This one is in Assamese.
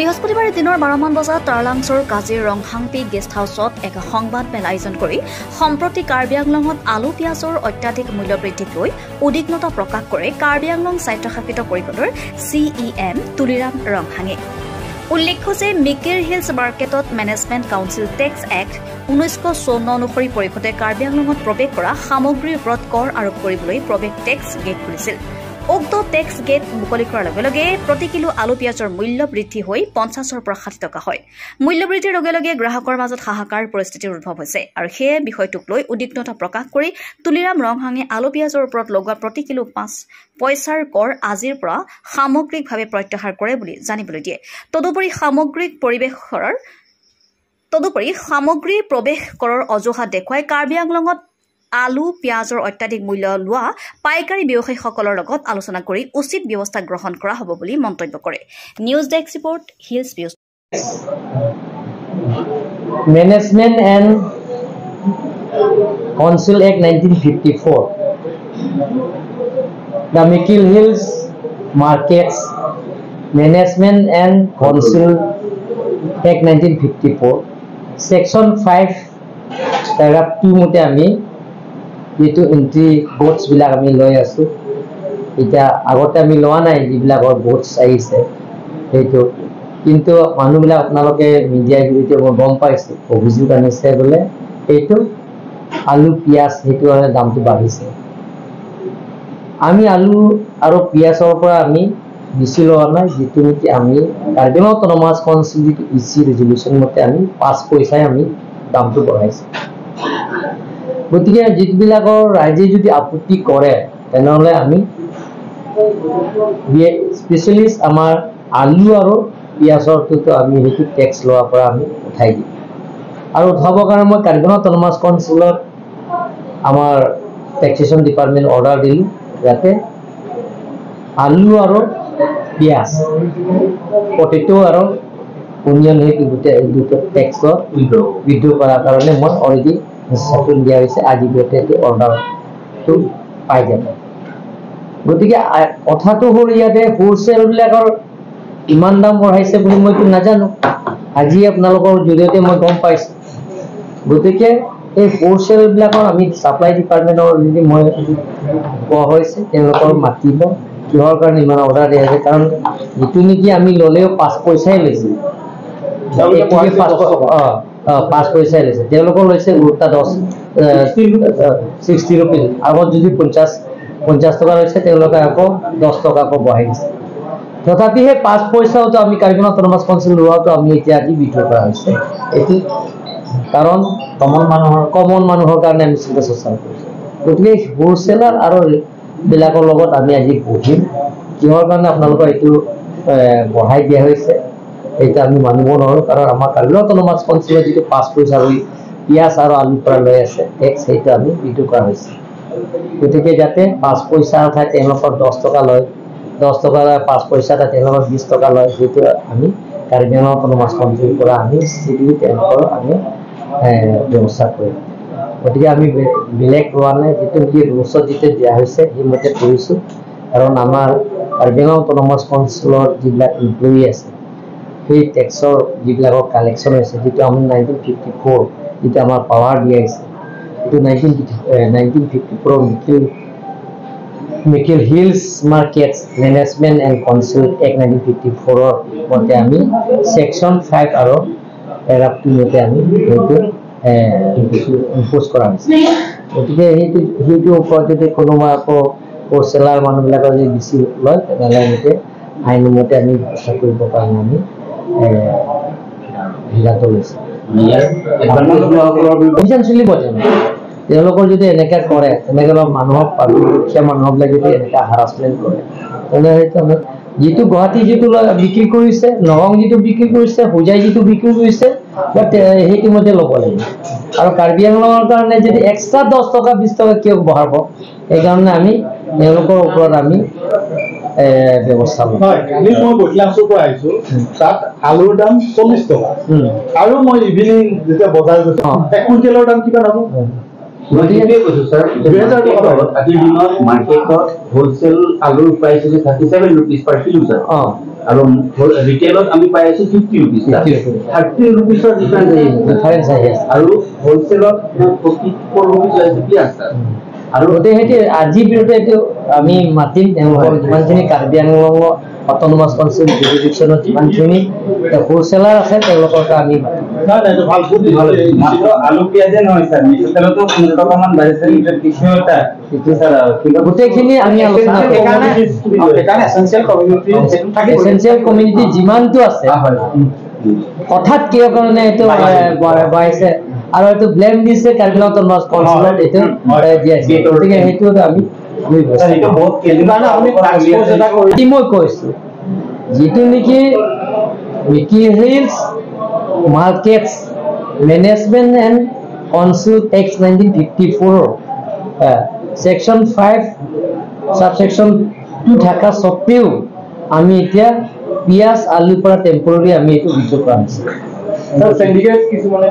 বৃহস্পতিবাৰে দিনৰ 12মান বজাত টাৰলাংছৰ কাজিৰ ৰংহাংপি গেষ্ট হাউচত এক সংবাদ মেল আয়োজন কৰি সম্প্ৰতি কাৰ্বি আংলঙত আলু পিয়াজৰ অত্যাধিক মূল্য বৃদ্ধিক লৈ উদ্বিগ্নতা প্ৰকাশ কৰে কাৰ্বি আংলং স্বায়ত্তশাসিত পৰিষদৰ CEM তুলিৰাম ৰংহাঙে। উল্লেখ্য যে মিকেৰ হিলছ মাৰ্কেটত মেনেজমেণ্ট কাউন্সিল টেক্স এক্ট 1954 অনুসৰি পৰিষদে কাৰ্বি আংলঙত প্ৰৱেশ কৰা সামগ্ৰীৰ ওপৰত কৰ আৰোপ কৰিবলৈ প্ৰৱেশ টেক্স গেট খুলিছিল। উক্ত টেক্স গেট মুকলি কৰাৰ লগে লগে প্ৰতি কিলো আলু পিয়াজৰ মূল্য বৃদ্ধি হৈ 50ৰ পৰা 60 টকা হয়। মূল্য বৃদ্ধিৰ লগে লগে গ্ৰাহকৰ মাজত হাহাকাৰ পৰিস্থিতিৰ উদ্ভৱ হৈছে আৰু সেই বিষয়টোক লৈ উদ্বিগ্নতা প্ৰকাশ কৰি তুলিৰাম ৰংহাঙে আলু পিয়াজৰ ওপৰত লগোৱা প্ৰতি কিলো 5 পইচাৰ কৰ আজিৰ পৰা সামগ্ৰিকভাৱে প্ৰত্যাহাৰ কৰে বুলি জানিবলৈ দিয়ে। তদুপৰি সামগ্ৰী প্ৰৱেশ কৰৰ অজুহাত দেখুৱাই কাৰ্বি আংলঙত আলু পিয়াজৰ অত্যাধিক মূল্য লোৱা পাইকাৰী ব্যৱসায়ীসকলৰ লগত আলোচনা কৰি উচিত ব্যৱস্থা গ্ৰহণ কৰা হ'ব বুলি মন্তব্য কৰে। News desk report hills news. Management and Council Act 1954, the Mickle Hills Markets Management and Council Act 1954, Section 5, Paragraph 2 মতে আমি যেটো এন্ট্রি বোটস বিলাক আমি লৈ আছো। এটা আগতে আমি লোৱা নাই যিবিলাকৰ বোটস আহিছে সেইটো, কিন্তু মানুহবিলাক আপোনালোকে মিডিয়াৰ জৰিয়তে গম পাইছে, অভিযোগ আনিছে বোলে এইটো আলু পিয়াজ সেইটো দামটো বাঢ়িছে। আমি আলু আৰু পিয়াজৰ পৰা আমি বেছি লোৱা নাই, যিটো নেকি আমি কাৰ্বি আংলং অটোনমাছ কাউন্সিল ইচি ৰেজুলেশ্যন মতে আমি 5 পইচাই আমি দামটো বঢ়াইছে। গতিকে যিবিলাকৰ ৰাইজে যদি আপত্তি কৰে তেনেহ'লে আমি স্পেচিয়েলিষ্ট আমাৰ আলু আৰু পিয়াজৰটোতো আমি সেইটো টেক্স লোৱাৰ পৰা আমি উঠাই দিম আৰু উঠাবৰ কাৰণে মই কাৰ্বি আংলং অটোনমাছ কাউন্সিলত আমাৰ টেক্সেশ্যন ডিপাৰ্টমেণ্ট অৰ্ডাৰ দিলোঁ যাতে আলু আৰু পিয়াজ পটেটো আৰু অনিয়ন সেইটো দুটা টেক্সত উইথড্ৰ কৰাৰ কাৰণে মই অলৰেডি ইনষ্ট্ৰাকশ্যন দিয়া হৈছে। আজি ভিতৰতে অৰ্ডাৰটো পাই যাব। গতিকে কথাটো হ'ল ইয়াতে হোলচেলবিলাকৰ ইমান দাম বঢ়াইছে বুলি মইতো নাজানো, আজি আপোনালোকৰ জৰিয়তে মই গম পাইছোঁ। গতিকে এই হোলচেলবিলাকৰ আমি ছাপ্লাই ডিপাৰ্টমেণ্টৰ যদি মই কোৱা হৈছে তেওঁলোকৰ মাতিব কিহৰ কাৰণে ইমান অৰ্ডাৰ দিয়া হৈছে, কাৰণ যিটো নেকি আমি ল'লেও 5 পইচাই লৈছিল, 5 পইচাই লৈছে, তেওঁলোকৰ লৈছে উল্টা 60 ৰুপিজ। আগত যদি 50 টকা লৈছে তেওঁলোকে আকৌ 10 টকা আকৌ বঢ়াই দিছে। তথাপি সেই 5 পইচাওতো আমি কাৰ্বি আংলং অটোনমাছ কাউন্সিল লোৱাটো আমি এতিয়া আজি বিদ্ৰোহ কৰা হৈছে। এইটো কাৰণ কমন মানুহৰ কাৰণে আমি চিন্তা চৰ্চা কৰিছোঁ। গতিকে হোলচেলাৰ আৰু বিলাকৰ লগত আমি আজি বহিম, কিহৰ কাৰণে আপোনালোকৰ এইটো বঢ়াই দিয়া হৈছে এইটো আমি মানিব নোৱাৰোঁ। কাৰণ আমাৰ কাৰ্বি আংলং অটোনমাছ কাউন্সিলত যিটো 5 পইচা লৈ পিয়াজ আৰু আলুৰ পৰা লৈ আছে টেক্স, সেইটো আমি বিদ্ৰোহ কৰা হৈছে। গতিকে যাতে 5 পইচাৰ ঠাইত তেওঁলোকৰ 10 টকা লয়, 10 টকা 5 পইচা এটা তেওঁলোকৰ 20 টকা লয়, সেইটো আমি কাৰ্বি আংলং অটোনমাছ কাউন্সিলৰ পৰা আমি চিলি তেওঁলোকৰ আমি ব্যৱস্থা কৰিম। গতিকে আমি বেলেগ লোৱা নাই, যিটো নেকি ৰুলছত যিটো দিয়া হৈছে সেইমতে কৰিছোঁ। কাৰণ আমাৰ কাৰ্বি আংলং অটোনমাছ কাউন্সিলৰ যিবিলাক এমপ্লয়ী আছে সেই টেক্সৰ যিবিলাকৰ কালেকশ্যন হৈছে, যিটো আমি 1954 যিটো আমাৰ পাৱাৰ দিয়া হৈছে, এইটো 1954 মিকেল hills markets management and council act 1954 মতে আমি ছেকশ্যন 5 আৰু পেৰাগ্ৰাফ 2 মতে আমি সেইটো ইম্প'জ কৰা হৈছে। গতিকে সেইটোৰ ওপৰত যদি কোনোবা আকৌ হোলচেলাৰ মানুহবিলাকৰ যদি বেছি লয় তেনেহ'লে এনেকৈ আইনমতে আমি ব্যৱস্থা কৰিবৰ কাৰণে আমি সিদ্ধান্ত লৈছোঁ। অভিযান চলিব তেওঁলোকৰ যদি এনেকৈ কৰে, তেনেকৈ মানুহক দুখীয়া মানুহবিলাক যদি এনেকৈ হাৰাচমেণ্ট কৰে তেনেহ'লে যিটো গুৱাহাটী যিটো বিক্ৰী কৰিছে, নগাঁও যিটো বিক্ৰী কৰিছে, হোজাই যিটো বিক্ৰী কৰিছে সেইটো মতে ল'ব লাগিব। আৰু কাৰ্বি আংলঙৰ কাৰণে যদি এক্সট্ৰা 10 টকা 20 টকা কিয় বঢ়াব, সেইকাৰণে আমি তেওঁলোকৰ ওপৰত আমি ব্যৱস্থা ল'ম। কালি মই বৈঠলাংছৰ পৰা আহিছোঁ, তাত আলুৰ দাম 40 টকা আৰু মই ইভিনিং যেতিয়া বজাৰ গৈছোঁ 1 কুইণ্টেলৰ দাম কিমান হ'ব মই সেইটোৱে কৈছোঁ ছাৰ, আজিৰ দিনত মাৰ্কেটত হোলচেল আলুৰ প্ৰাইচ হৈছে 37 rupees per kilo ছাৰ। আৰু ৰিটেইলত আমি পাই আছোঁ 50 rupees, 30 rupeesৰ ডিফাৰেঞ্চ আহি আছে। আৰু হোলচেলত 44 rupees আছে পিঁয়াজ ছাৰ। আৰু গতিকে সেইটো আজিৰ ভিতৰতে এইটো আমি মাতিম তেওঁলোকৰ যিমানখিনি কাৰ্বি আংলং অট'নমাছ কাউন্সিল জুৰিডিকশ্যনত যিমানখিনি হোলচেলাৰ আছে তেওঁলোকক আমি মাতিম। মাত্ৰ আলু পিঁয়াজে নহয় ছাৰ, মিঠাতেলতো 15 টকামান বাঢ়িছে, কিছু এটা গোটেইখিনি আমি আলোচনা কৰিম। এচেঞ্চিয়েল কমিউনিটি যিমানটো আছে হঠাৎ কিয় কাৰণে এইটো বঢ়াইছে আৰু এইটো ব্লেম দিছে কাৰ্বি আংলং অট'নমাছ কাউন্সিলত এইটো দিয়াইছে। গতিকে সেইটো আমি মই কৈছো যিটো নেকি উইকি hills markets management and council act 1954 section 5 subsection 2 থকা স্বত্তেও আমি এতিয়া পিঁয়াজ আলুৰ পৰা টেম্পৰাৰী আমি এইটো বিদ্ৰোহ কৰা হৈছে। সিন্ডিকেট কিছুমানে